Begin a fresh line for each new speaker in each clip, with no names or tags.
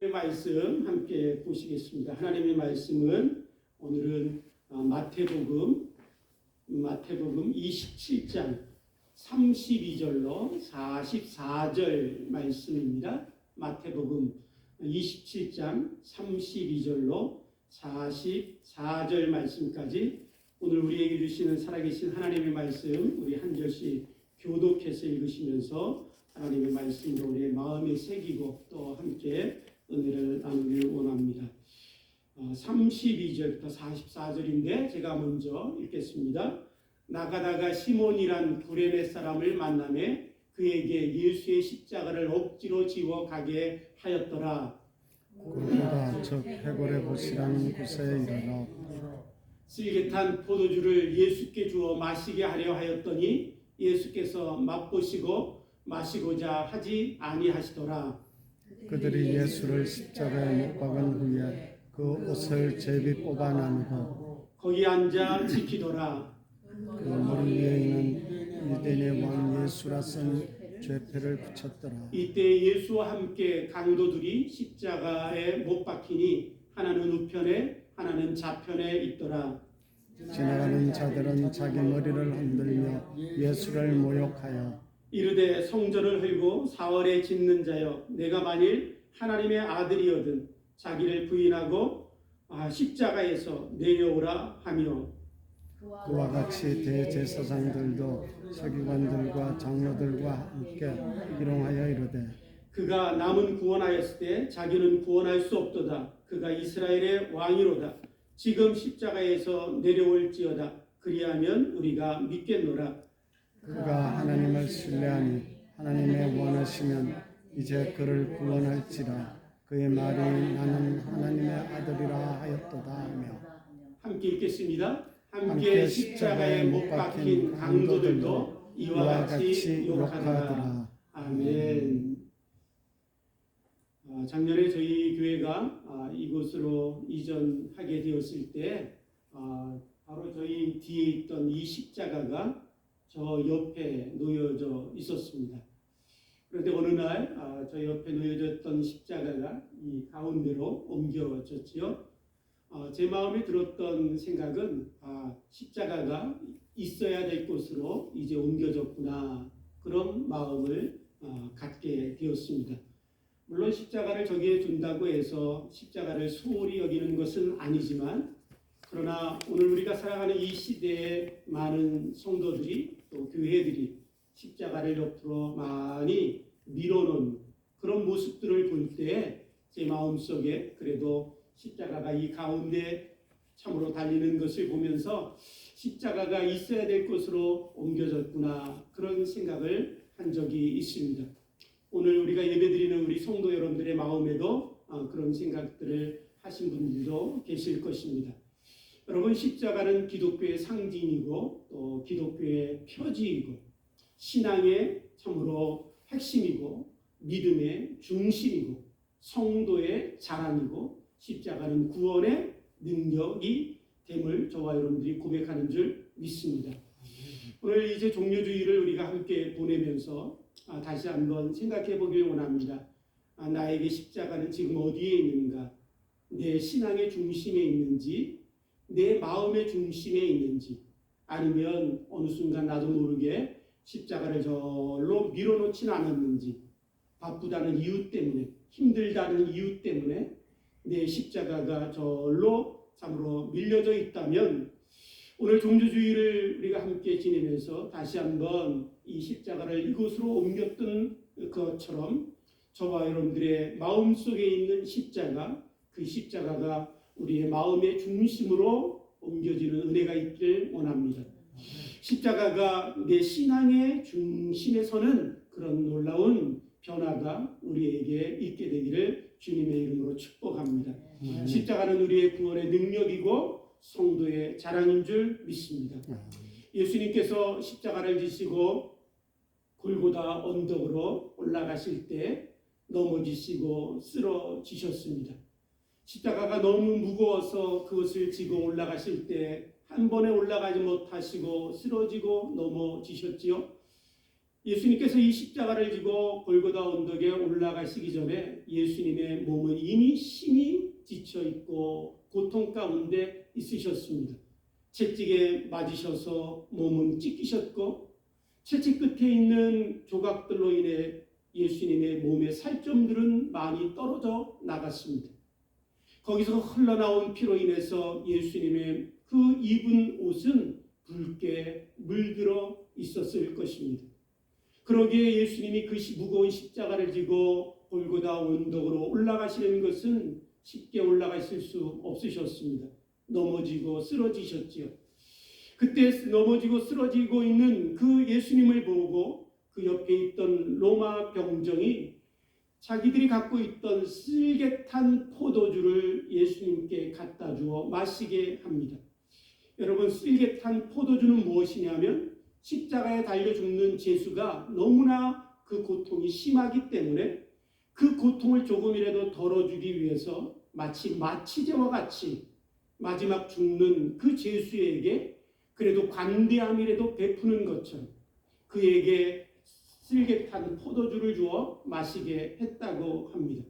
말씀 함께 보시겠습니다. 하나님의 말씀은 오늘은 마태복음 27장 32절로 44절 말씀입니다. 마태복음 27장 32절로 44절 말씀까지 오늘 우리에게 주시는 살아계신 하나님의 말씀 우리 한 절씩 교독해서 읽으시면서 하나님의 말씀으로 우리의 마음에 새기고 또 함께 은혜를 나누길 원합니다. 32절부터 44절인데 제가 먼저 읽겠습니다. 나가다가 시몬이란 구레네 사람을 만나매 그에게 예수의 십자가를 억지로 지워 가게 하였더라.
골고다 즉 해골의 곳이라는 곳에 이르러
쓸개탄 포도주를 예수께 주어 마시게 하려 하였더니 예수께서 맛보시고 마시고자 하지 아니하시더라.
그들이 예수를 십자가에 못 박은 후에 그 옷을 제비 뽑아난 후
거기 앉아 지키더라.
그 머리 위에 있는 유대인의 왕 예수라 쓴 죄패를 붙였더라.
이때 예수와 함께 강도들이 십자가에 못 박히니 하나는 우편에 하나는 좌편에 있더라.
지나가는 자들은 자기 머리를 흔들며 예수를 모욕하여
이르되 성전을 헐고 사흘에 짓는 자여 내가 만일 하나님의 아들이거든 자기를 부인하고 십자가에서 내려오라 하며
그와 같이 대제사장들도 서기관들과 장로들과 함께 희롱하여 이르되
그가 남은 구원하였을 때 자기는 구원할 수 없도다. 그가 이스라엘의 왕이로다. 지금 십자가에서 내려올지어다. 그리하면 우리가 믿겠노라.
그가 하나님을 신뢰하니 하나님의 원하시면 이제 그를 구원할지라. 그의 말이 나는 하나님의 아들이라 하였도다 하며
함께 읽겠습니다. 함께 십자가에 못 박힌 강도들도 이와 같이 욕하더라. 아멘. 작년에 저희 교회가 이곳으로 이전하게 되었을 때 바로 저희 뒤에 있던 이 십자가가 저 옆에 놓여져 있었습니다. 그런데 어느 날 저 옆에 놓여졌던 십자가가 이 가운데로 옮겨졌지요. 제 마음에 들었던 생각은 십자가가 있어야 될 곳으로 이제 옮겨졌구나 그런 마음을 갖게 되었습니다. 물론 십자가를 저기에 둔다고 해서 십자가를 소홀히 여기는 것은 아니지만 그러나 오늘 우리가 살아가는 이 시대에 많은 성도들이 또 교회들이 십자가를 옆으로 많이 밀어놓은 그런 모습들을 볼 때 제 마음속에 그래도 십자가가 이 가운데 참으로 달리는 것을 보면서 십자가가 있어야 될 곳으로 옮겨졌구나 그런 생각을 한 적이 있습니다. 오늘 우리가 예배드리는 우리 성도 여러분들의 마음에도 그런 생각들을 하신 분들도 계실 것입니다. 여러분 십자가는 기독교의 상징이고 또 기독교의 표지이고 신앙의 참으로 핵심이고 믿음의 중심이고 성도의 자랑이고 십자가는 구원의 능력이 됨을 저와 여러분들이 고백하는 줄 믿습니다. 오늘 이제 종료주일을 우리가 함께 보내면서 다시 한번 생각해 보길 원합니다. 나에게 십자가는 지금 어디에 있는가? 내 신앙의 중심에 있는지 내 마음의 중심에 있는지 아니면 어느 순간 나도 모르게 십자가를 절로 밀어놓지는 않았는지 바쁘다는 이유 때문에 힘들다는 이유 때문에 내 십자가가 절로 참으로 밀려져 있다면 오늘 종교주의를 우리가 함께 지내면서 다시 한번 이 십자가를 이곳으로 옮겼던 것처럼 저와 여러분들의 마음속에 있는 십자가 그 십자가가 우리의 마음의 중심으로 옮겨지는 은혜가 있길 원합니다. 십자가가 내 신앙의 중심에 서는 그런 놀라운 변화가 우리에게 있게 되기를 주님의 이름으로 축복합니다. 십자가는 우리의 구원의 능력이고 성도의 자랑인 줄 믿습니다. 예수님께서 십자가를 지시고 골고다 언덕으로 올라가실 때 넘어지시고 쓰러지셨습니다. 십자가가 너무 무거워서 그것을 지고 올라가실 때 한 번에 올라가지 못하시고 쓰러지고 넘어지셨지요. 예수님께서 이 십자가를 지고 골고다 언덕에 올라가시기 전에 예수님의 몸은 이미 심히 지쳐 있고 고통 가운데 있으셨습니다. 채찍에 맞으셔서 몸은 찢기셨고 채찍 끝에 있는 조각들로 인해 예수님의 몸의 살점들은 많이 떨어져 나갔습니다. 거기서 흘러나온 피로 인해서 예수님의 그 입은 옷은 붉게 물들어 있었을 것입니다. 그러기에 예수님이 그 무거운 십자가를 지고 골고다 언덕으로 올라가시는 것은 쉽게 올라가실 수 없으셨습니다. 넘어지고 쓰러지셨지요. 그때 넘어지고 쓰러지고 있는 그 예수님을 보고 그 옆에 있던 로마 병정이 자기들이 갖고 있던 쓸개탄 포도주를 예수님께 갖다 주어 마시게 합니다. 여러분, 쓸개탄 포도주는 무엇이냐면 십자가에 달려 죽는 예수가 너무나 그 고통이 심하기 때문에 그 고통을 조금이라도 덜어주기 위해서 마치 마취제와 같이 마지막 죽는 그 예수에게 그래도 관대함이라도 베푸는 것처럼 그에게 쓸개탄 포도주를 주어 마시게 했다고 합니다.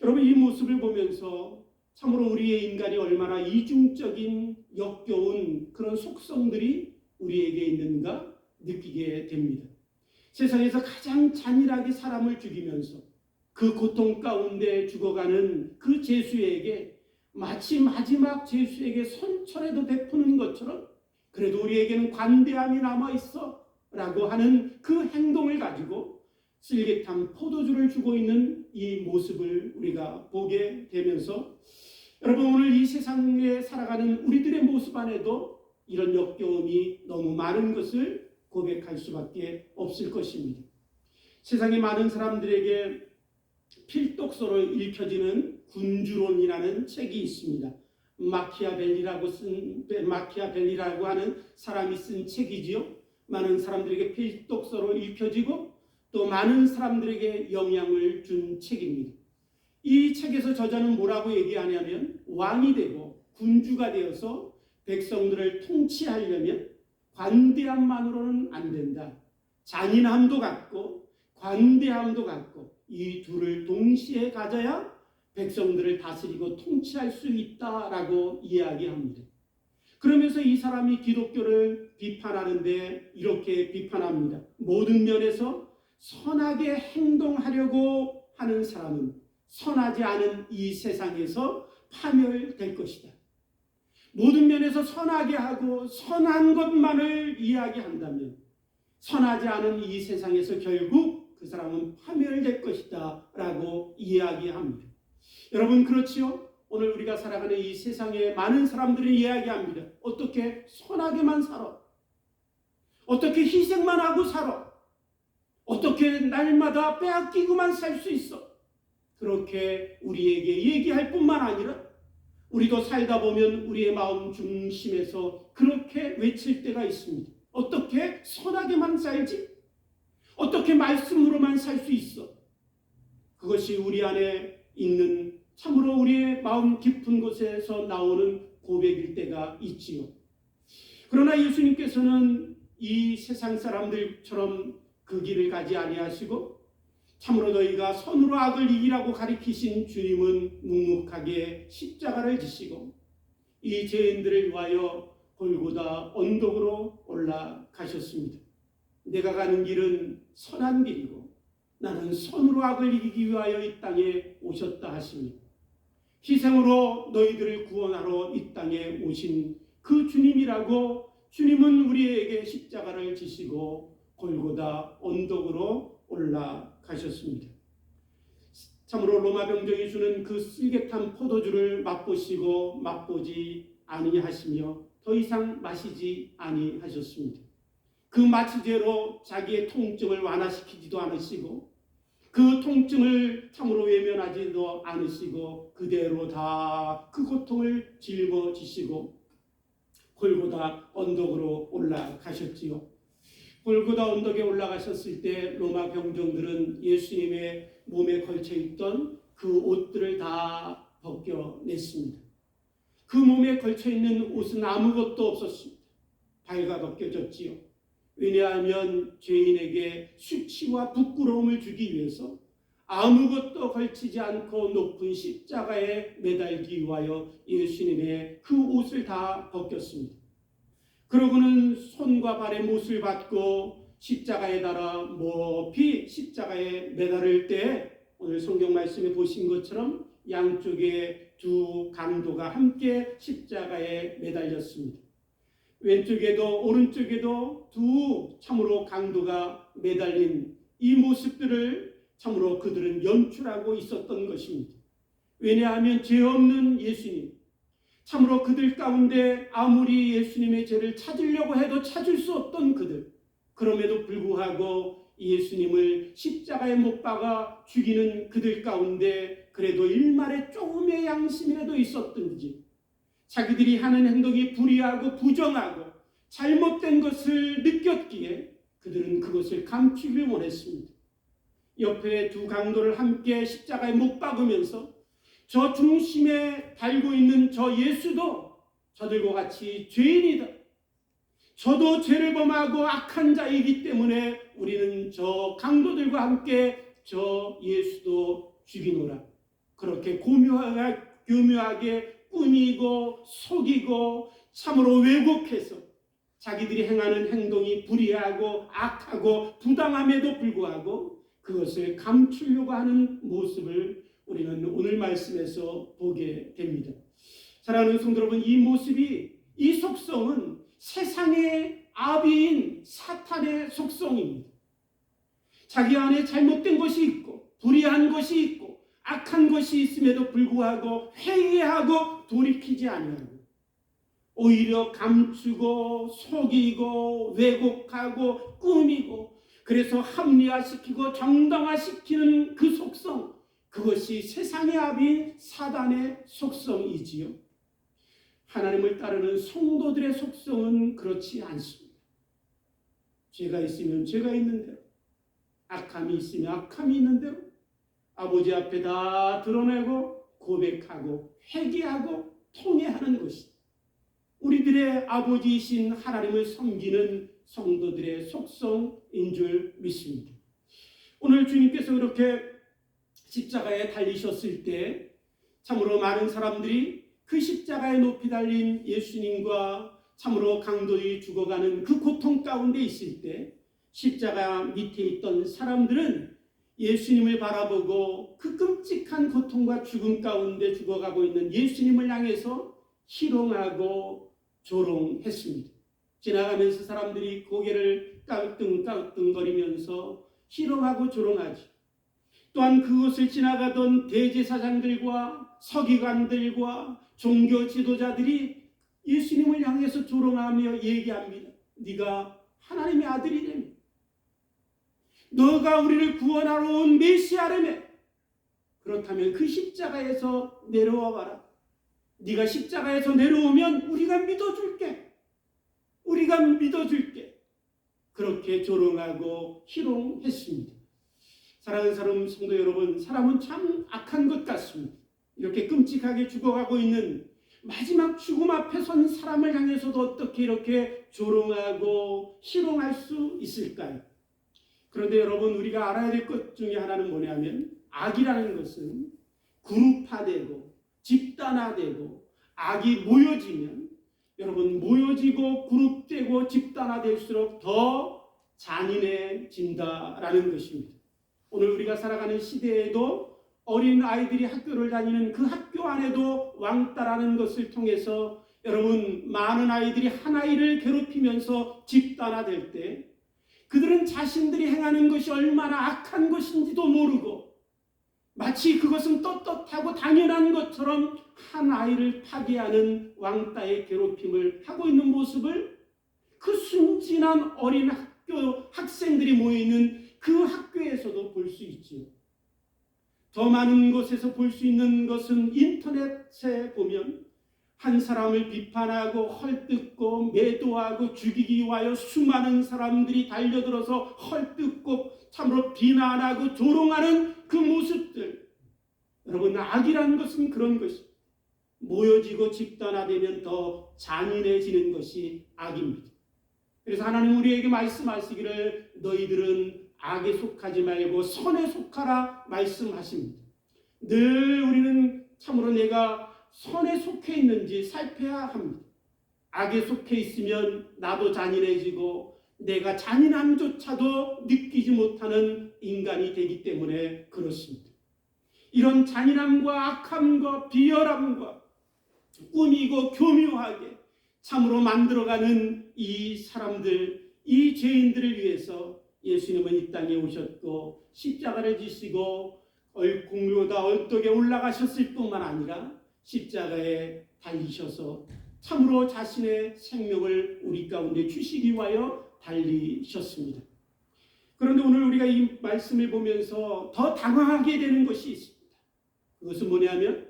여러분, 이 모습을 보면서 참으로 우리의 인간이 얼마나 이중적인 역겨운 그런 속성들이 우리에게 있는가 느끼게 됩니다. 세상에서 가장 잔인하게 사람을 죽이면서 그 고통 가운데 죽어가는 그 예수에게 마치 마지막 예수에게 선처라도 베푸는 것처럼 그래도 우리에게는 관대함이 남아있어 라고 하는 그 행동을 가지고 쓸개탄 포도주를 주고 있는 이 모습을 우리가 보게 되면서 여러분, 오늘 이 세상에 살아가는 우리들의 모습 안에도 이런 역겨움이 너무 많은 것을 고백할 수밖에 없을 것입니다. 세상의 많은 사람들에게 필독서로 읽혀지는 군주론이라는 책이 있습니다. 마키아벨리라고 하는 사람이 쓴 책이지요. 많은 사람들에게 필독서로 읽혀지고 또 많은 사람들에게 영향을 준 책입니다. 이 책에서 저자는 뭐라고 얘기하냐면 왕이 되고 군주가 되어서 백성들을 통치하려면 관대함만으로는 안 된다. 잔인함도 갖고 관대함도 갖고 이 둘을 동시에 가져야 백성들을 다스리고 통치할 수 있다라고 이야기합니다. 그러면서 이 사람이 기독교를 비판하는데 이렇게 비판합니다. 모든 면에서 선하게 행동하려고 하는 사람은 선하지 않은 이 세상에서 파멸될 것이다. 모든 면에서 선하게 하고 선한 것만을 이야기한다면 선하지 않은 이 세상에서 결국 그 사람은 파멸될 것이다 라고 이야기합니다. 여러분, 그렇지요? 오늘 우리가 살아가는 이 세상에 많은 사람들이 이야기합니다. 어떻게 선하게만 살아? 어떻게 희생만 하고 살아? 어떻게 날마다 빼앗기고만 살 수 있어? 그렇게 우리에게 얘기할 뿐만 아니라 우리도 살다 보면 우리의 마음 중심에서 그렇게 외칠 때가 있습니다. 어떻게 선하게만 살지? 어떻게 말씀으로만 살 수 있어? 그것이 우리 안에 있는 참으로 우리의 마음 깊은 곳에서 나오는 고백일 때가 있지요. 그러나 예수님께서는 이 세상 사람들처럼 그 길을 가지 아니하시고 참으로 너희가 선으로 악을 이기라고 가리키신 주님은 묵묵하게 십자가를 지시고 이 죄인들을 위하여 골고다 언덕으로 올라가셨습니다. 내가 가는 길은 선한 길이고 나는 선으로 악을 이기기 위하여 이 땅에 오셨다 하십니다. 희생으로 너희들을 구원하러 이 땅에 오신 그 주님이라고 주님은 우리에게 십자가를 지시고 골고다 언덕으로 올라가셨습니다. 참으로 로마 병정이 주는 그 쓸개탄 포도주를 맛보시고 맛보지 아니하시며 더 이상 마시지 아니하셨습니다. 그 마취제로 자기의 통증을 완화시키지도 않으시고 그 통증을 참으로 외면하지도 않으시고 그대로 다 그 고통을 짊어지시고 골고다 언덕으로 올라가셨지요. 골고다 언덕에 올라가셨을 때 로마 병정들은 예수님의 몸에 걸쳐있던 그 옷들을 다 벗겨냈습니다. 그 몸에 걸쳐있는 옷은 아무것도 없었습니다. 발가 벗겨졌지요. 왜냐하면 죄인에게 수치와 부끄러움을 주기 위해서 아무것도 걸치지 않고 높은 십자가에 매달기 위하여 예수님의 그 옷을 다 벗겼습니다. 그러고는 손과 발에 못을 받고 십자가에 달아 높이 십자가에 매달을 때 오늘 성경 말씀에 보신 것처럼 양쪽에 두 강도가 함께 십자가에 매달렸습니다. 왼쪽에도 오른쪽에도 두 참으로 강도가 매달린 이 모습들을 참으로 그들은 연출하고 있었던 것입니다. 왜냐하면 죄 없는 예수님, 참으로 그들 가운데 아무리 예수님의 죄를 찾으려고 해도 찾을 수 없던 그들, 그럼에도 불구하고 예수님을 십자가에 못 박아 죽이는 그들 가운데 그래도 일말의 조금의 양심이라도 있었든지 자기들이 하는 행동이 불의하고 부정하고 잘못된 것을 느꼈기에 그들은 그것을 감추기를 원했습니다. 옆에 두 강도를 함께 십자가에 못 박으면서 저 중심에 달고 있는 저 예수도 저들과 같이 죄인이다. 저도 죄를 범하고 악한 자이기 때문에 우리는 저 강도들과 함께 저 예수도 죽이노라. 그렇게 교묘하게 꾸미고 속이고 참으로 왜곡해서 자기들이 행하는 행동이 불의하고 악하고 부당함에도 불구하고 그것을 감추려고 하는 모습을 우리는 오늘 말씀에서 보게 됩니다. 사랑하는 성도 여러분, 이 모습이, 이 속성은 세상의 아비인 사탄의 속성입니다. 자기 안에 잘못된 것이 있고 불의한 것이 있고 악한 것이 있음에도 불구하고 회개하고 돌이키지 아니하고 오히려 감추고 속이고 왜곡하고 꾸미고 그래서 합리화시키고 정당화시키는 그 속성, 그것이 세상의 아비인 사단의 속성이지요. 하나님을 따르는 성도들의 속성은 그렇지 않습니다. 죄가 있으면 죄가 있는 대로, 악함이 있으면 악함이 있는 대로 아버지 앞에 다 드러내고 고백하고 회개하고 통회하는 것이 우리들의 아버지이신 하나님을 섬기는 성도들의 속성인 줄 믿습니다. 오늘 주님께서 그렇게 십자가에 달리셨을 때 참으로 많은 사람들이 그 십자가에 높이 달린 예수님과 참으로 강도들이 죽어가는 그 고통 가운데 있을 때 십자가 밑에 있던 사람들은 예수님을 바라보고 그 끔찍한 고통과 죽음 가운데 죽어가고 있는 예수님을 향해서 희롱하고 조롱했습니다. 지나가면서 사람들이 고개를 까우뚱까우뚱거리면서 희롱하고 조롱하지. 또한 그곳을 지나가던 대제사장들과 서기관들과 종교 지도자들이 예수님을 향해서 조롱하며 얘기합니다. 네가 하나님의 아들이라며, 너가 우리를 구원하러 온 메시아라며, 그렇다면 그 십자가에서 내려와 봐라. 네가 십자가에서 내려오면 우리가 믿어줄게. 우리가 믿어줄게. 그렇게 조롱하고 희롱했습니다. 사랑하는 사람 성도 여러분, 사람은 참 악한 것 같습니다. 이렇게 끔찍하게 죽어가고 있는 마지막 죽음 앞에 선 사람을 향해서도 어떻게 이렇게 조롱하고 희롱할 수 있을까요? 그런데 여러분, 우리가 알아야 될 것 중에 하나는 뭐냐면 악이라는 것은 그룹화되고 집단화되고 악이 모여지면 여러분 모여지고 그룹되고 집단화될수록 더 잔인해진다라는 것입니다. 오늘 우리가 살아가는 시대에도 어린 아이들이 학교를 다니는 그 학교 안에도 왕따라는 것을 통해서 여러분 많은 아이들이 한 아이를 괴롭히면서 집단화될 때 그들은 자신들이 행하는 것이 얼마나 악한 것인지도 모르고 마치 그것은 떳떳하고 당연한 것처럼 한 아이를 파괴하는 왕따의 괴롭힘을 하고 있는 모습을 그 순진한 어린 학생들이 모여있는 그 학교에서도 볼 수 있지요. 더 많은 곳에서 볼 수 있는 것은 인터넷에 보면 한 사람을 비판하고 헐뜯고 매도하고 죽이기 위하여 수많은 사람들이 달려들어서 헐뜯고 참으로 비난하고 조롱하는 그 모습들. 여러분, 악이라는 것은 그런 것입니다. 모여지고 집단화되면 더 잔인해지는 것이 악입니다. 그래서 하나님 우리에게 말씀하시기를 너희들은 악에 속하지 말고 선에 속하라 말씀하십니다. 늘 우리는 참으로 내가 선에 속해 있는지 살펴야 합니다. 악에 속해 있으면 나도 잔인해지고 내가 잔인함조차도 느끼지 못하는 인간이 되기 때문에 그렇습니다. 이런 잔인함과 악함과 비열함과 꾸미고 교묘하게 참으로 만들어가는 이 사람들, 이 죄인들을 위해서 예수님은 이 땅에 오셨고 십자가를 지시고 공로다 얼떡에 올라가셨을 뿐만 아니라 십자가에 달리셔서 참으로 자신의 생명을 우리 가운데 주시기 위하여 달리셨습니다. 그런데 오늘 우리가 이 말씀을 보면서 더 당황하게 되는 것이 있습니다. 그것은 뭐냐면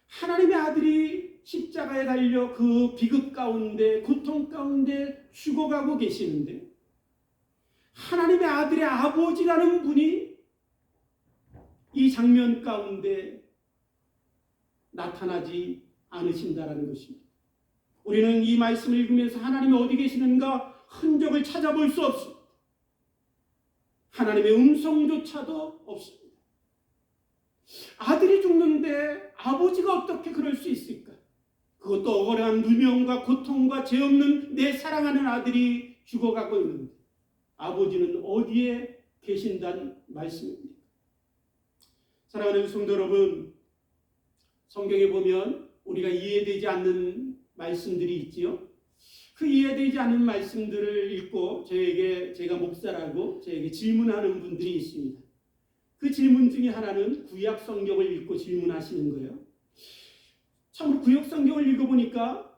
하나님의 아들이 십자가에 달려 그 비극 가운데 고통 가운데 죽어가고 계시는데 하나님의 아들의 아버지라는 분이 이 장면 가운데 나타나지 않으신다라는 것입니다. 우리는 이 말씀을 읽으면서 하나님이 어디 계시는가 흔적을 찾아볼 수 없습니다. 하나님의 음성조차도 없습니다. 아들이 죽는데 아버지가 어떻게 그럴 수 있을까? 그것도 억울한 누명과 고통과 죄 없는 내 사랑하는 아들이 죽어가고 있는데 아버지는 어디에 계신다는 말씀입니다. 사랑하는 성도 여러분, 성경에 보면 우리가 이해되지 않는 말씀들이 있지요. 그 이해되지 않는 말씀들을 읽고 제가 목사라고 저에게 질문하는 분들이 있습니다. 그 질문 중에 하나는 구약 성경을 읽고 질문하시는 거예요. 참으로 구약 성경을 읽어보니까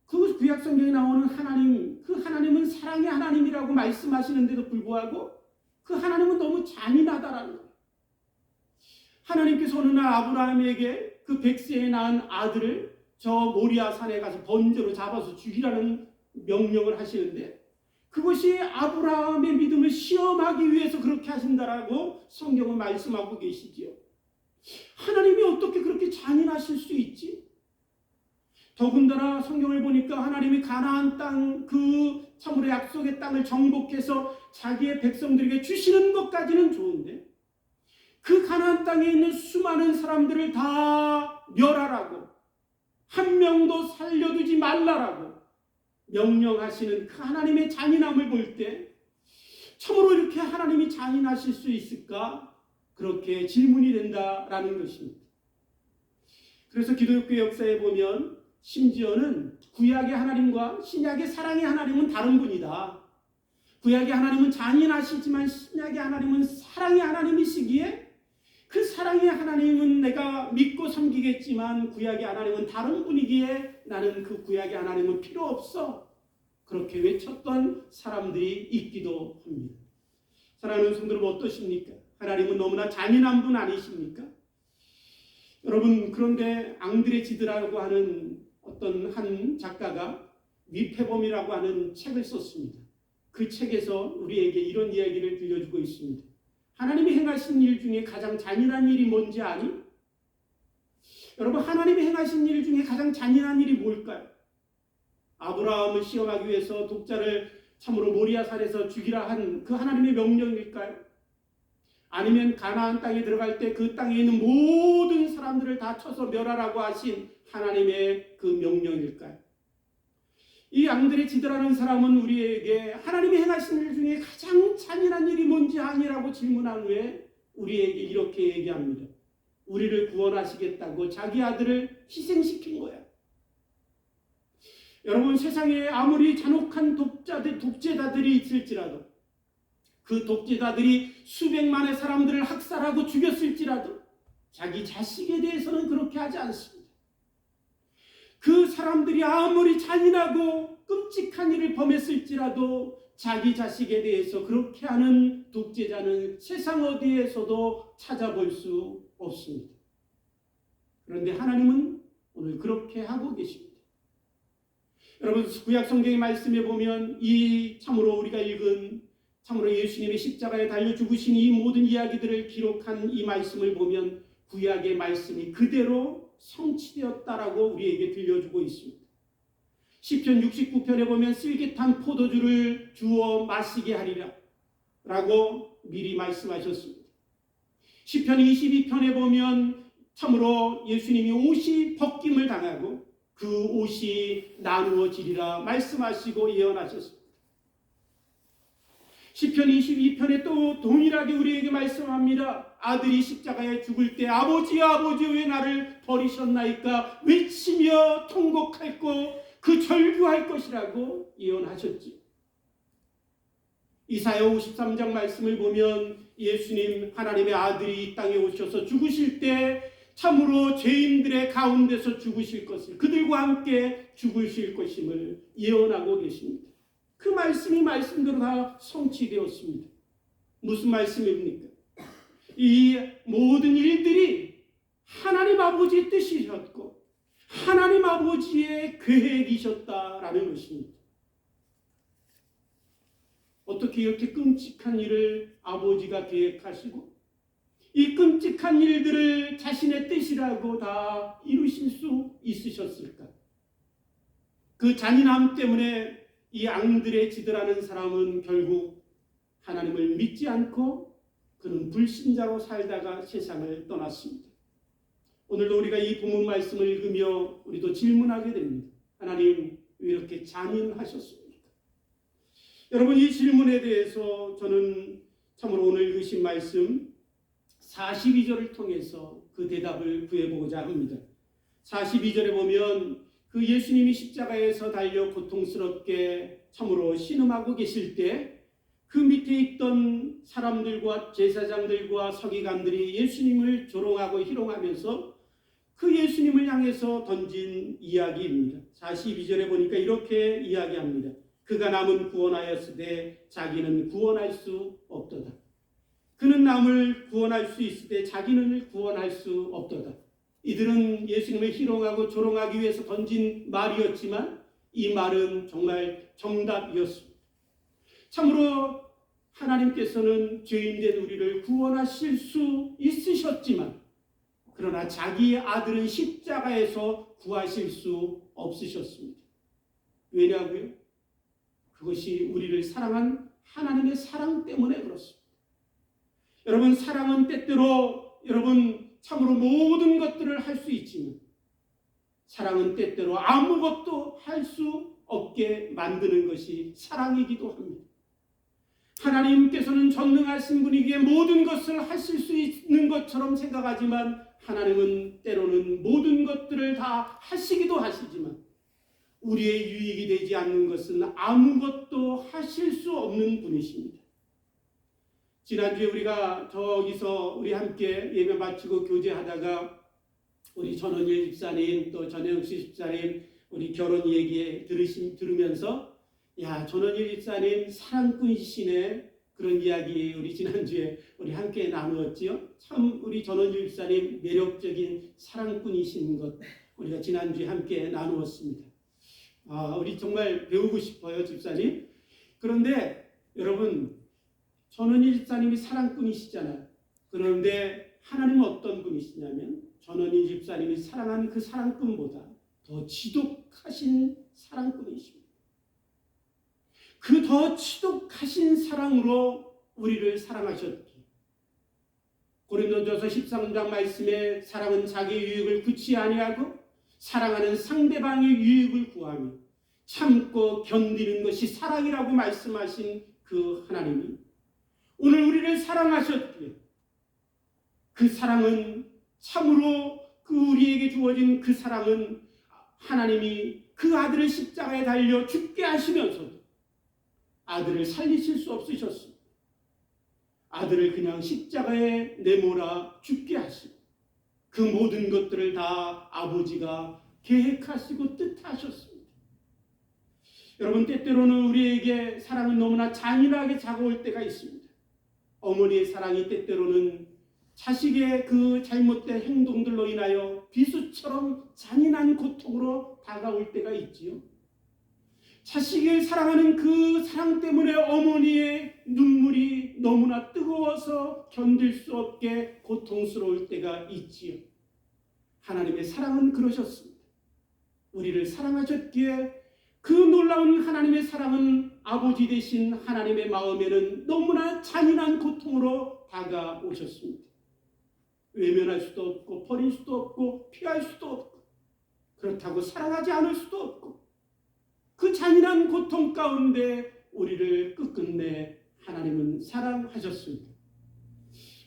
그 구약 성경에 나오는 하나님, 그 하나님은 사랑의 하나님이라고 말씀하시는데도 불구하고 그 하나님은 너무 잔인하다라는 거예요. 하나님께서 어느 날 아브라함에게 그 100세에 낳은 아들을 저 모리아 산에 가서 번제로 잡아서 죽이라는 명령을 하시는데 그것이 아브라함의 믿음을 시험하기 위해서 그렇게 하신다라고 성경은 말씀하고 계시지요. 하나님이 어떻게 그렇게 잔인하실 수 있지? 더군다나 성경을 보니까 하나님이 가나안 땅 그 참으로 약속의 땅을 정복해서 자기의 백성들에게 주시는 것까지는 좋은데 그 가나안 땅에 있는 수많은 사람들을 다 멸하라고 한 명도 살려두지 말라라고 명령하시는 그 하나님의 잔인함을 볼 때 참으로 이렇게 하나님이 잔인하실 수 있을까? 그렇게 질문이 된다라는 것입니다. 그래서 기독교 역사에 보면 심지어는 구약의 하나님과 신약의 사랑의 하나님은 다른 분이다. 구약의 하나님은 잔인하시지만 신약의 하나님은 사랑의 하나님이시기에 그 사랑의 하나님은 내가 믿고 섬기겠지만 구약의 하나님은 다른 분이기에 나는 그 구약의 하나님은 필요 없어. 그렇게 외쳤던 사람들이 있기도 합니다. 사랑하는 성도 여러분 어떠십니까? 하나님은 너무나 잔인한 분 아니십니까? 여러분 그런데 앙드레 지드라고 하는 어떤 한 작가가 위패범이라고 하는 책을 썼습니다. 그 책에서 우리에게 이런 이야기를 들려주고 있습니다. 하나님이 행하신 일 중에 가장 잔인한 일이 뭔지 아니? 여러분 하나님이 행하신 일 중에 가장 잔인한 일이 뭘까요? 아브라함을 시험하기 위해서 독자를 참으로 모리아산에서 죽이라 한 그 하나님의 명령일까요? 아니면 가나안 땅에 들어갈 때 그 땅에 있는 모든 사람들을 다 쳐서 멸하라고 하신 하나님의 그 명령일까요? 이 앙드레 지드라는 사람은 우리에게 하나님이 행하신 일 중에 가장 잔인한 일이 뭔지 아니라고 질문한 후에 우리에게 이렇게 얘기합니다. 우리를 구원하시겠다고 자기 아들을 희생시킨 거야. 여러분 세상에 아무리 잔혹한 독재자들이 있을지라도 그 독재자들이 수백만의 사람들을 학살하고 죽였을지라도 자기 자식에 대해서는 그렇게 하지 않습니다. 그 사람들이 아무리 잔인하고 끔찍한 일을 범했을지라도 자기 자식에 대해서 그렇게 하는 독재자는 세상 어디에서도 찾아볼 수 없습니다. 그런데 하나님은 오늘 그렇게 하고 계십니다. 여러분 구약 성경의 말씀에 보면 이 참으로 우리가 읽은 참으로 예수님의 십자가에 달려 죽으신 이 모든 이야기들을 기록한 이 말씀을 보면 구약의 말씀이 그대로 성취되었다라고 우리에게 들려주고 있습니다. 시편 69편에 보면 쓸깃한 포도주를 주어 마시게 하리라 라고 미리 말씀하셨습니다. 시편 22편에 보면 참으로 예수님이 옷이 벗김을 당하고 그 옷이 나누어지리라 말씀하시고 예언하셨습니다. 시편 22편에 또 동일하게 우리에게 말씀합니다. 아들이 십자가에 죽을 때 아버지 아버지 왜 나를 버리셨나이까 외치며 통곡할 그 절규할 것이라고 예언하셨지. 이사야 53장 말씀을 보면 예수님 하나님의 아들이 이 땅에 오셔서 죽으실 때 참으로 죄인들의 가운데서 죽으실 것을 그들과 함께 죽으실 것임을 예언하고 계십니다. 그 말씀이 말씀대로 다 성취되었습니다. 무슨 말씀입니까? 이 모든 일들이 하나님 아버지의 뜻이셨고 하나님 아버지의 계획이셨다라는 것입니다. 어떻게 이렇게 끔찍한 일을 아버지가 계획하시고 이 끔찍한 일들을 자신의 뜻이라고 다 이루실 수 있으셨을까? 그 잔인함 때문에 이 앙드레 지드라는 사람은 결국 하나님을 믿지 않고 그는 불신자로 살다가 세상을 떠났습니다. 오늘도 우리가 이 본문 말씀을 읽으며 우리도 질문하게 됩니다. 하나님 왜 이렇게 잔인하셨습니까? 여러분, 이 질문에 대해서 저는 참으로 오늘 읽으신 말씀 42절을 통해서 그 대답을 구해보고자 합니다. 42절에 보면 그 예수님이 십자가에서 달려 고통스럽게 참으로 신음하고 계실 때 그 밑에 있던 사람들과 제사장들과 서기관들이 예수님을 조롱하고 희롱하면서 그 예수님을 향해서 던진 이야기입니다. 42절에 보니까 이렇게 이야기합니다. 그가 남은 구원하였으되 자기는 구원할 수 없도다. 그는 남을 구원할 수 있으되 자기는 구원할 수 없도다. 이들은 예수님을 희롱하고 조롱하기 위해서 던진 말이었지만 이 말은 정말 정답이었습니다. 참으로 하나님께서는 죄인된 우리를 구원하실 수 있으셨지만 그러나 자기의 아들은 십자가에서 구하실 수 없으셨습니다. 왜냐고요? 그것이 우리를 사랑한 하나님의 사랑 때문에 그렇습니다. 여러분, 사랑은 때때로 참으로 모든 것들을 할 수 있지만 사랑은 때때로 아무것도 할 수 없게 만드는 것이 사랑이기도 합니다. 하나님께서는 전능하신 분이기에 모든 것을 하실 수 있는 것처럼 생각하지만 하나님은 때로는 모든 것들을 다 하시기도 하시지만 우리의 유익이 되지 않는 것은 아무것도 하실 수 없는 분이십니다. 지난주에 우리가 저기서 우리 함께 예배 마치고 교제하다가 우리 전원일 집사님 또 전영식 집사님 우리 결혼 얘기 들으면서 야, 전원일 집사님 사랑꾼이시네 그런 이야기 우리 지난주에 우리 함께 나누었지요. 참 우리 전원일 집사님 매력적인 사랑꾼이신 것 우리가 지난주에 함께 나누었습니다. 우리 정말 배우고 싶어요, 집사님. 그런데 여러분, 전원일 집사님이 사랑꾼이시잖아요. 그런데 하나님은 어떤 분이시냐면 전원일 집사님이 사랑한 그 사랑꾼보다 더 지독하신 사랑꾼이십니다. 그 더 지독하신 사랑으로 우리를 사랑하셨기에 고린도전서 13장 말씀에 사랑은 자기의 유익을 구치 아니하고 사랑하는 상대방의 유익을 구하며 참고 견디는 것이 사랑이라고 말씀하신 그 하나님이 오늘 우리를 사랑하셨기에 그 사랑은 참으로 그 우리에게 주어진 그 사랑은 하나님이 그 아들을 십자가에 달려 죽게 하시면서도 아들을 살리실 수 없으셨습니다. 아들을 그냥 십자가에 내몰아 죽게 하시고 그 모든 것들을 다 아버지가 계획하시고 뜻하셨습니다. 여러분, 때때로는 우리에게 사랑은 너무나 잔인하게 다가올 때가 있습니다. 어머니의 사랑이 때때로는 자식의 그 잘못된 행동들로 인하여 비수처럼 잔인한 고통으로 다가올 때가 있지요. 자식을 사랑하는 그 사랑 때문에 어머니의 눈물이 너무나 뜨거워서 견딜 수 없게 고통스러울 때가 있지요. 하나님의 사랑은 그러셨습니다. 우리를 사랑하셨기에 그 놀라운 하나님의 사랑은 아버지 되신 하나님의 마음에는 너무나 잔인한 고통으로 다가오셨습니다. 외면할 수도 없고 버릴 수도 없고 피할 수도 없고 그렇다고 사랑하지 않을 수도 없고 그 잔인한 고통 가운데 우리를 끝끝내 하나님은 사랑하셨습니다.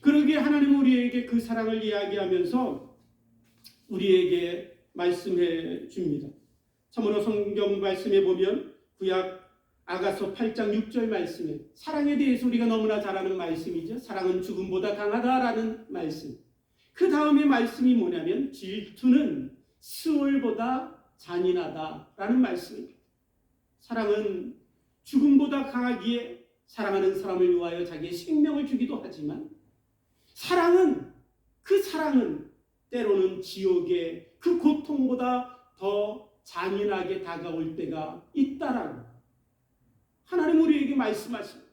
그러기에 하나님은 우리에게 그 사랑을 이야기하면서 우리에게 말씀해 줍니다. 참으로 성경 말씀에 보면 구약 아가서 8장 6절 말씀에 사랑에 대해서 우리가 너무나 잘 아는 말씀이죠. 사랑은 죽음보다 강하다라는 말씀. 그 다음에 말씀이 뭐냐면 질투는 스월보다 잔인하다라는 말씀입니다. 사랑은 죽음보다 강하기에 사랑하는 사람을 위하여 자기의 생명을 주기도 하지만 그 사랑은 때로는 지옥의 그 고통보다 더 잔인하게 다가올 때가 있다라고 하나님 우리에게 말씀하십니다.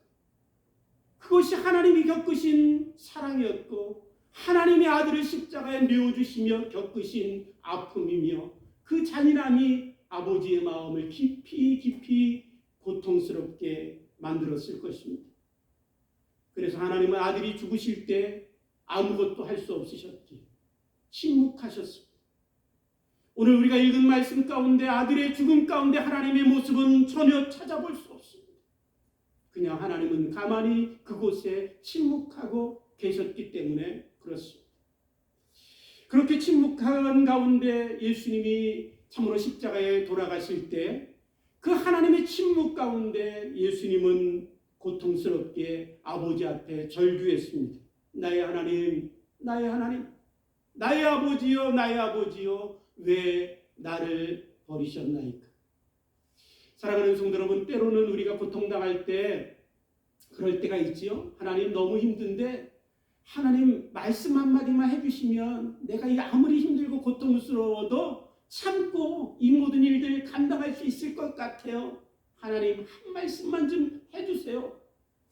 그것이 하나님이 겪으신 사랑이었고 하나님의 아들을 십자가에 내어주시며 겪으신 아픔이며 그 잔인함이 아버지의 마음을 깊이 고통스럽게 만들었을 것입니다. 그래서 하나님은 아들이 죽으실 때 아무것도 할 수 없으셨기에 침묵하셨습니다. 오늘 우리가 읽은 말씀 가운데 아들의 죽음 가운데 하나님의 모습은 전혀 찾아볼 수 없습니다. 그냥 하나님은 가만히 그곳에 침묵하고 계셨기 때문에 그렇습니다. 그렇게 침묵한 가운데 예수님이 참으로 십자가에 돌아가실 때 그 하나님의 침묵 가운데 예수님은 고통스럽게 아버지 앞에 절규했습니다. 나의 하나님, 나의 하나님, 나의 아버지여, 나의 아버지여, 왜 나를 버리셨나이까? 사랑하는 성도 여러분, 때로는 우리가 고통당할 때 그럴 때가 있지요. 하나님 너무 힘든데 하나님 말씀 한마디만 해주시면 내가 아무리 힘들고 고통스러워도 참고 이 모든 일들 감당할 수 있을 것 같아요. 하나님 한 말씀만 좀 해주세요.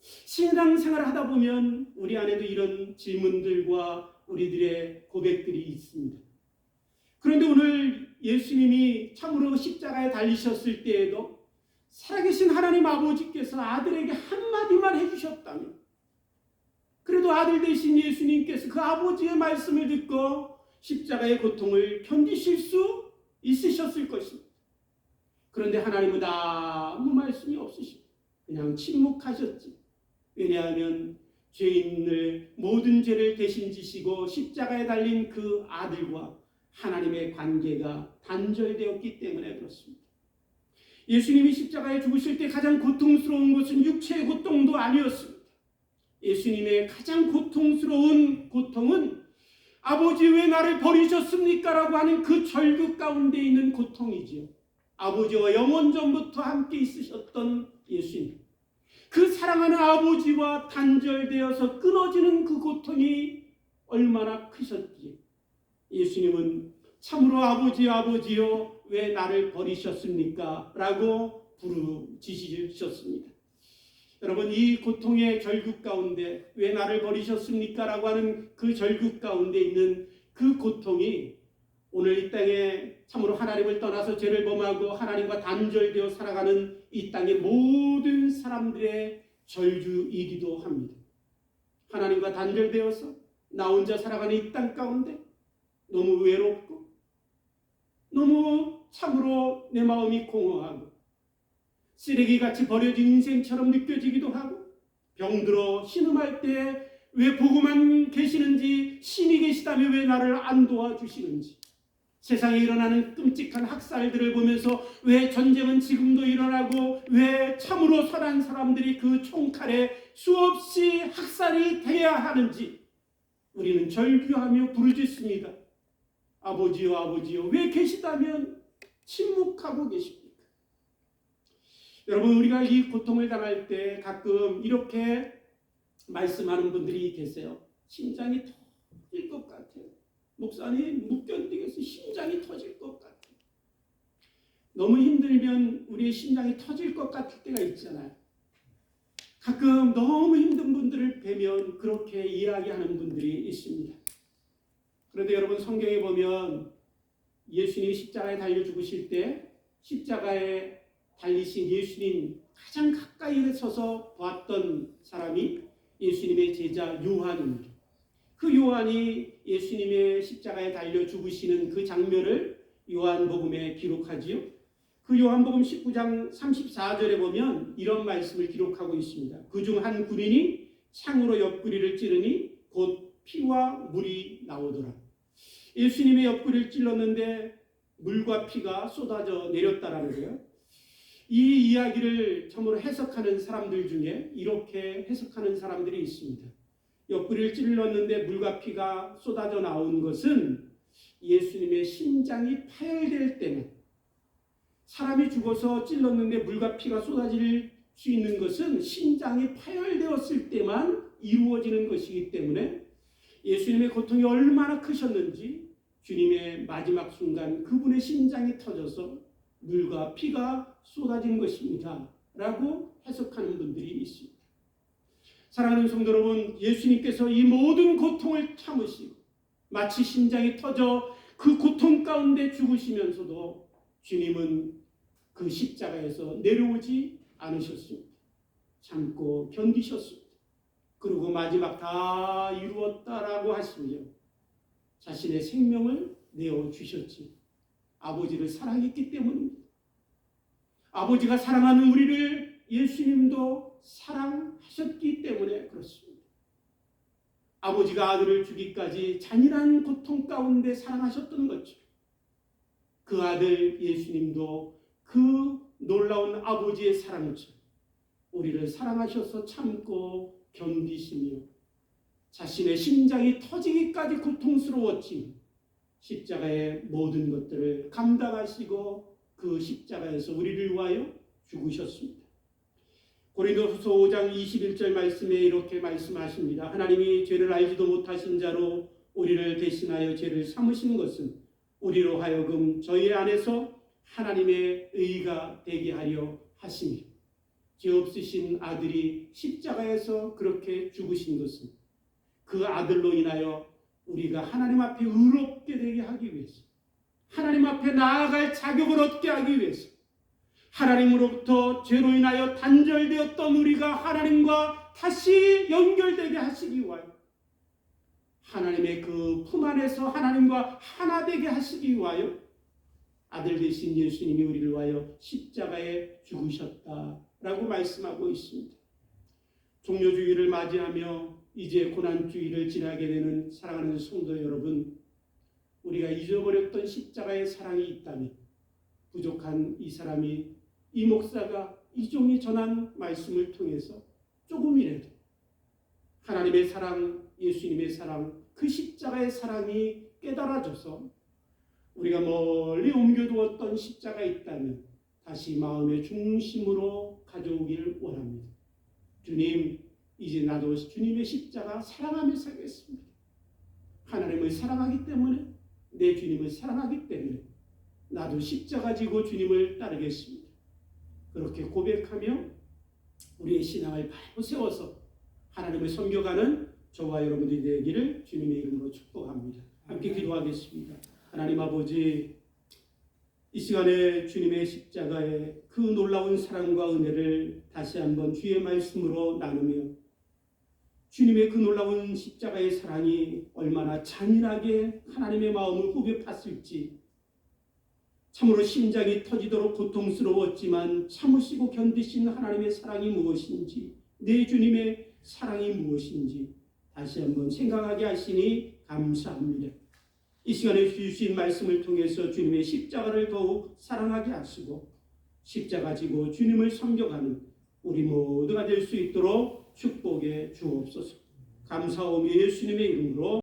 신앙생활을 하다 보면 우리 안에도 이런 질문들과 우리들의 고백들이 있습니다. 그런데 오늘 예수님이 참으로 십자가에 달리셨을 때에도 살아계신 하나님 아버지께서 아들에게 한마디만 해주셨다면 그래도 아들 되신 예수님께서 그 아버지의 말씀을 듣고 십자가의 고통을 견디실 수 있으셨을 것입니다. 그런데 하나님은 아무 말씀이 없으시고 그냥 침묵하셨지. 왜냐하면 죄인을 모든 죄를 대신 지시고 십자가에 달린 그 아들과 하나님의 관계가 단절되었기 때문에 그렇습니다. 예수님이 십자가에 죽으실 때 가장 고통스러운 것은 육체의 고통도 아니었습니다. 예수님의 가장 고통스러운 고통은 아버지 왜 나를 버리셨습니까? 라고 하는 그 절규 가운데 있는 고통이지요. 아버지와 영원전부터 함께 있으셨던 예수님. 그 사랑하는 아버지와 단절되어서 끊어지는 그 고통이 얼마나 크셨기에 예수님은 참으로 아버지여 아버지여 왜 나를 버리셨습니까? 라고 부르짖으셨습니다. 여러분 이 고통의 절규 가운데 왜 나를 버리셨습니까? 라고 하는 그 절규 가운데 있는 그 고통이 오늘 이 땅에 참으로 하나님을 떠나서 죄를 범하고 하나님과 단절되어 살아가는 이 땅의 모든 사람들의 절규이기도 합니다. 하나님과 단절되어서 나 혼자 살아가는 이 땅 가운데 너무 외롭고 너무 참으로 내 마음이 공허하고 쓰레기같이 버려진 인생처럼 느껴지기도 하고 병들어 신음할 때 왜 보고만 계시는지 신이 계시다면 왜 나를 안 도와주시는지 세상에 일어나는 끔찍한 학살들을 보면서 왜 전쟁은 지금도 일어나고 왜 참으로 선한 사람들이 그 총칼에 수없이 학살이 돼야 하는지 우리는 절규하며 부르짖습니다. 아버지요 아버지요 왜 계시다면 침묵하고 계십니까? 여러분 우리가 이 고통을 당할 때 가끔 이렇게 말씀하는 분들이 계세요. 심장이 터질 것 같아요. 목사님 못 견디겠어요. 심장이 터질 것 같아요. 너무 힘들면 우리의 심장이 터질 것 같을 때가 있잖아요. 가끔 너무 힘든 분들을 뵈면 그렇게 이야기하는 분들이 있습니다. 그런데 여러분 성경에 보면 예수님이 십자가에 달려 죽으실 때 십자가에 달리신 예수님 가장 가까이에 서서 보았던 사람이 예수님의 제자 요한입니다. 그 요한이 예수님의 십자가에 달려 죽으시는 그 장면을 요한복음에 기록하지요. 그 요한복음 19장 34절에 보면 이런 말씀을 기록하고 있습니다. 그중 한 군인이 창으로 옆구리를 찌르니 곧 피와 물이 나오더라. 예수님의 옆구리를 찔렀는데 물과 피가 쏟아져 내렸다라는 거예요. 이 이야기를 처음으로 해석하는 사람들 중에 이렇게 해석하는 사람들이 있습니다. 옆구리를 찔렀는데 물과 피가 쏟아져 나온 것은 예수님의 심장이 파열될 때는, 사람이 죽어서 찔렀는데 물과 피가 쏟아질 수 있는 것은 심장이 파열되었을 때만 이루어지는 것이기 때문에 예수님의 고통이 얼마나 크셨는지 주님의 마지막 순간 그분의 심장이 터져서 물과 피가 쏟아진 것입니다 라고 해석하는 분들이 있습니다. 사랑하는 성도 여러분, 예수님께서 이 모든 고통을 참으시고 마치 심장이 터져 그 고통 가운데 죽으시면서도 주님은 그 십자가에서 내려오지 않으셨습니다. 참고 견디셨습니다. 그리고 마지막 다 이루었다라고 하시며 자신의 생명을 내어주셨지. 아버지를 사랑했기 때문입니다. 아버지가 사랑하는 우리를 예수님도 사랑하셨기 때문에 그렇습니다. 아버지가 아들을 주기까지 잔인한 고통 가운데 사랑하셨던 것처럼 그 아들 예수님도 그 놀라운 아버지의 사랑처럼 우리를 사랑하셔서 참고 견디시며 자신의 심장이 터지기까지 고통스러웠지만 십자가의 모든 것들을 감당하시고 그 십자가에서 우리를 위하여 죽으셨습니다. 고린도후서 5장 21절 말씀에 이렇게 말씀하십니다. 하나님이 죄를 알지도 못하신 자로 우리를 대신하여 죄를 삼으신 것은 우리로 하여금 저희 안에서 하나님의 의가 되게 하려 하심이요. 죄 없으신 아들이 십자가에서 그렇게 죽으신 것은 그 아들로 인하여 우리가 하나님 앞에 의롭게 되게 하기 위해서, 하나님 앞에 나아갈 자격을 얻게 하기 위해서, 하나님으로부터 죄로 인하여 단절되었던 우리가 하나님과 다시 연결되게 하시기 위하여, 하나님의 그 품 안에서 하나님과 하나 되게 하시기 위하여 아들 되신 예수님이 우리를 위하여 십자가에 죽으셨다라고 말씀하고 있습니다. 종료주의를 맞이하며 이제 고난주의를 지나게 되는 사랑하는 성도 여러분, 우리가 잊어버렸던 십자가의 사랑이 있다면 부족한 이 사람이, 이 목사가, 이 종이 전한 말씀을 통해서 조금이라도 하나님의 사랑, 예수님의 사랑, 그 십자가의 사랑이 깨달아져서 우리가 멀리 옮겨두었던 십자가 있다면 다시 마음의 중심으로 가져오기를 원합니다. 주님, 이제 나도 주님의 십자가 사랑하며 살겠습니다. 하나님을 사랑하기 때문에, 내 주님을 사랑하기 때문에 나도 십자가 지고 주님을 따르겠습니다. 그렇게 고백하며 우리의 신앙을 바로 세워서 하나님을 섬겨가는 저와 여러분들이 되기를 주님의 이름으로 축복합니다. 함께 기도하겠습니다. 하나님 아버지, 이 시간에 주님의 십자가의 그 놀라운 사랑과 은혜를 다시 한번 주의 말씀으로 나누며 주님의 그 놀라운 십자가의 사랑이 얼마나 잔인하게 하나님의 마음을 후벼 팠을지, 참으로 심장이 터지도록 고통스러웠지만 참으시고 견디신 하나님의 사랑이 무엇인지, 내 주님의 사랑이 무엇인지 다시 한번 생각하게 하시니 감사합니다. 이 시간에 주신 말씀을 통해서 주님의 십자가를 더욱 사랑하게 하시고 십자가 지고 주님을 섬겨가는 우리 모두가 될 수 있도록 축복해 주옵소서. 감사하오며 예수님의 이름으로